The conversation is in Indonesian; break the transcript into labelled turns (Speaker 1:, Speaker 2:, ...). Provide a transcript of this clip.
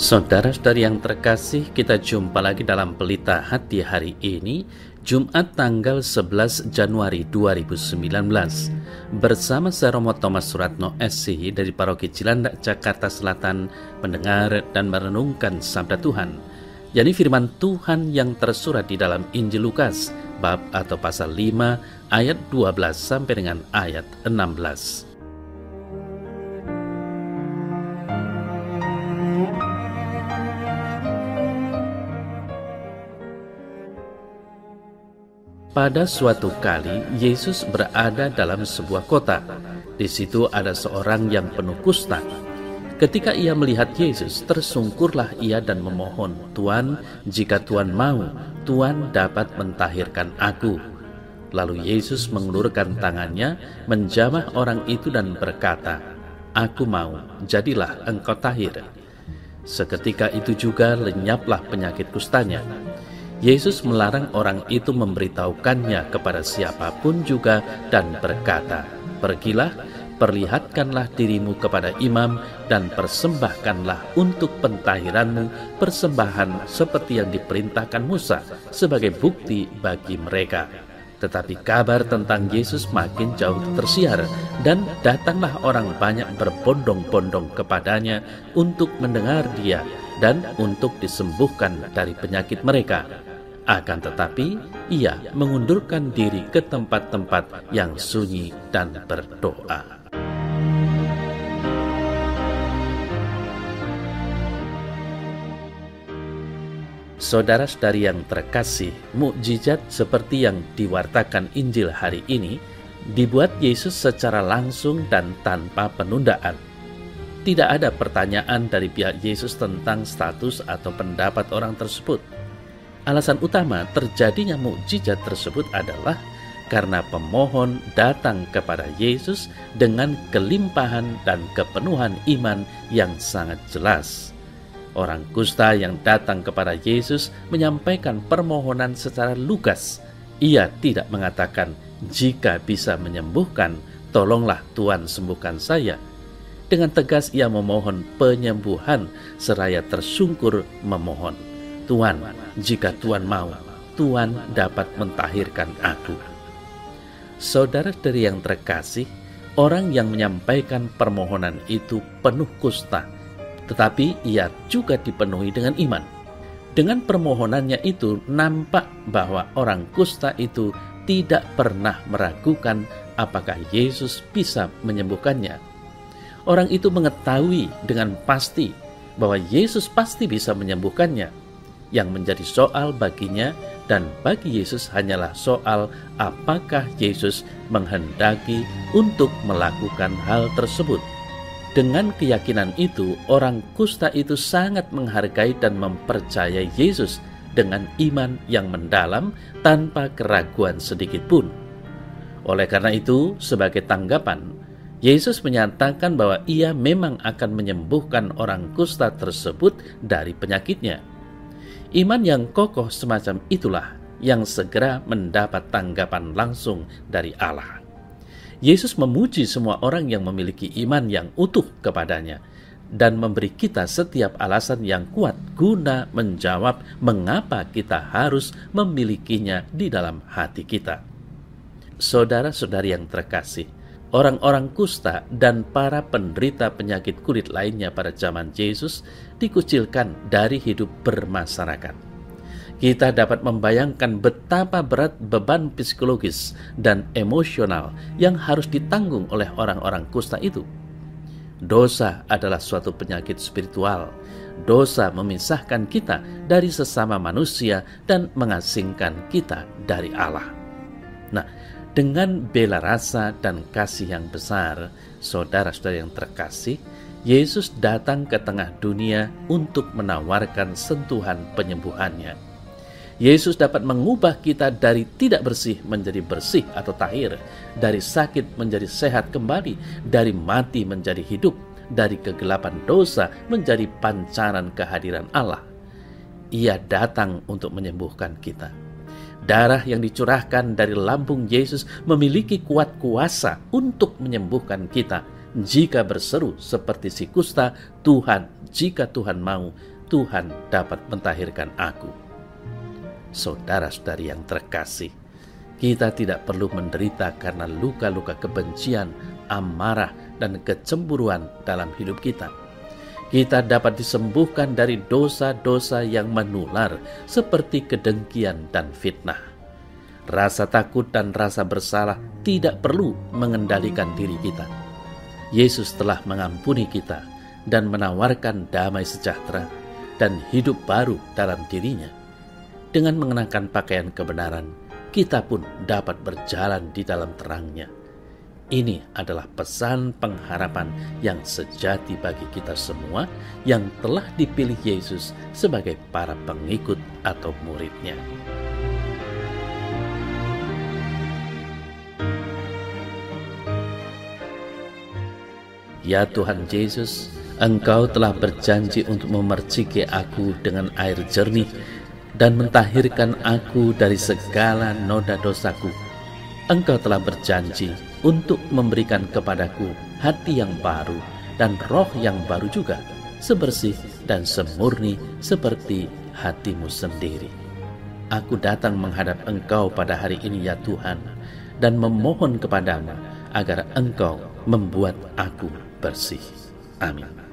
Speaker 1: Saudara-saudari yang terkasih, kita jumpa lagi dalam Pelita Hati hari ini, Jumat tanggal 11 Januari 2019. Bersama saya Romo Thomas Suratno SC dari Paroki Cilandak, Jakarta Selatan, mendengar dan merenungkan Sabda Tuhan. Yakni firman Tuhan yang tersurat di dalam Injil Lukas, bab atau pasal 5, ayat 12 sampai dengan ayat 16. Pada suatu kali, Yesus berada dalam sebuah kota. Di situ ada seorang yang penuh kusta. Ketika ia melihat Yesus, tersungkurlah ia dan memohon, "Tuan, jika Tuan mau, Tuan dapat mentahirkan aku." Lalu Yesus mengulurkan tangannya, menjamah orang itu dan berkata, "Aku mau, jadilah engkau tahir." Seketika itu juga lenyaplah penyakit kustanya. Yesus melarang orang itu memberitahukannya kepada siapapun juga dan berkata, "Pergilah, perlihatkanlah dirimu kepada imam dan persembahkanlah untuk pentahiranmu persembahan seperti yang diperintahkan Musa sebagai bukti bagi mereka." Tetapi kabar tentang Yesus makin jauh tersiar dan datanglah orang banyak berbondong-bondong kepadanya untuk mendengar dia dan untuk disembuhkan dari penyakit mereka. Akan tetapi, ia mengundurkan diri ke tempat-tempat yang sunyi dan berdoa. Saudara-saudari yang terkasih, mukjizat seperti yang diwartakan Injil hari ini dibuat Yesus secara langsung dan tanpa penundaan. Tidak ada pertanyaan dari pihak Yesus tentang status atau pendapat orang tersebut. Alasan utama terjadinya mukjizat tersebut adalah karena pemohon datang kepada Yesus dengan kelimpahan dan kepenuhan iman yang sangat jelas. Orang kusta yang datang kepada Yesus menyampaikan permohonan secara lugas. Ia tidak mengatakan, "Jika bisa menyembuhkan, tolonglah Tuhan sembuhkan saya." Dengan tegas ia memohon penyembuhan seraya tersungkur memohon, "Tuhan, jika Tuhan mau, Tuhan dapat mentahirkan aku." Saudara-saudari yang terkasih, orang yang menyampaikan permohonan itu penuh kusta, tetapi ia juga dipenuhi dengan iman. Dengan permohonannya itu nampak bahwa orang kusta itu tidak pernah meragukan apakah Yesus bisa menyembuhkannya. Orang itu mengetahui dengan pasti bahwa Yesus pasti bisa menyembuhkannya. Yang menjadi soal baginya dan bagi Yesus hanyalah soal apakah Yesus menghendaki untuk melakukan hal tersebut. Dengan keyakinan itu, orang kusta itu sangat menghargai dan mempercayai Yesus dengan iman yang mendalam tanpa keraguan sedikit pun. Oleh karena itu, sebagai tanggapan, Yesus menyatakan bahwa ia memang akan menyembuhkan orang kusta tersebut dari penyakitnya. Iman yang kokoh semacam itulah yang segera mendapat tanggapan langsung dari Allah. Yesus memuji semua orang yang memiliki iman yang utuh kepadanya dan memberi kita setiap alasan yang kuat guna menjawab mengapa kita harus memilikinya di dalam hati kita. Saudara-saudari yang terkasih, orang-orang kusta dan para penderita penyakit kulit lainnya pada zaman Yesus dikucilkan dari hidup bermasyarakat. Kita dapat membayangkan betapa berat beban psikologis dan emosional yang harus ditanggung oleh orang-orang kusta itu. Dosa adalah suatu penyakit spiritual. Dosa memisahkan kita dari sesama manusia dan mengasingkan kita dari Allah. Nah, dengan bela rasa dan kasih yang besar, saudara-saudara yang terkasih, Yesus datang ke tengah dunia untuk menawarkan sentuhan penyembuhannya. Yesus dapat mengubah kita dari tidak bersih menjadi bersih atau tahir, dari sakit menjadi sehat kembali, dari mati menjadi hidup, dari kegelapan dosa menjadi pancaran kehadiran Allah. Ia datang untuk menyembuhkan kita. Darah yang dicurahkan dari lambung Yesus memiliki kuat kuasa untuk menyembuhkan kita. Jika berseru seperti si kusta, "Tuhan, jika Tuhan mau, Tuhan dapat mentahirkan aku. Saudara-saudari yang terkasih, kita tidak perlu menderita karena luka-luka kebencian, amarah, dan kecemburuan dalam hidup kita. Kita dapat disembuhkan dari dosa-dosa yang menular seperti kedengkian dan fitnah. Rasa takut dan rasa bersalah tidak perlu mengendalikan diri kita. Yesus telah mengampuni kita dan menawarkan damai sejahtera dan hidup baru dalam dirinya. Dengan mengenakan pakaian kebenaran, kita pun dapat berjalan di dalam terangnya. Ini adalah pesan pengharapan yang sejati bagi kita semua yang telah dipilih Yesus sebagai para pengikut atau murid-Nya. Ya Tuhan Yesus, Engkau telah berjanji untuk memerciki aku dengan air jernih dan mentahirkan aku dari segala noda dosaku. Engkau telah berjanji untuk memberikan kepadaku hati yang baru dan roh yang baru juga, sebersih dan semurni seperti hati-Mu sendiri. Aku datang menghadap Engkau pada hari ini ya Tuhan, dan memohon kepadamu agar Engkau membuat aku bersih. Amin.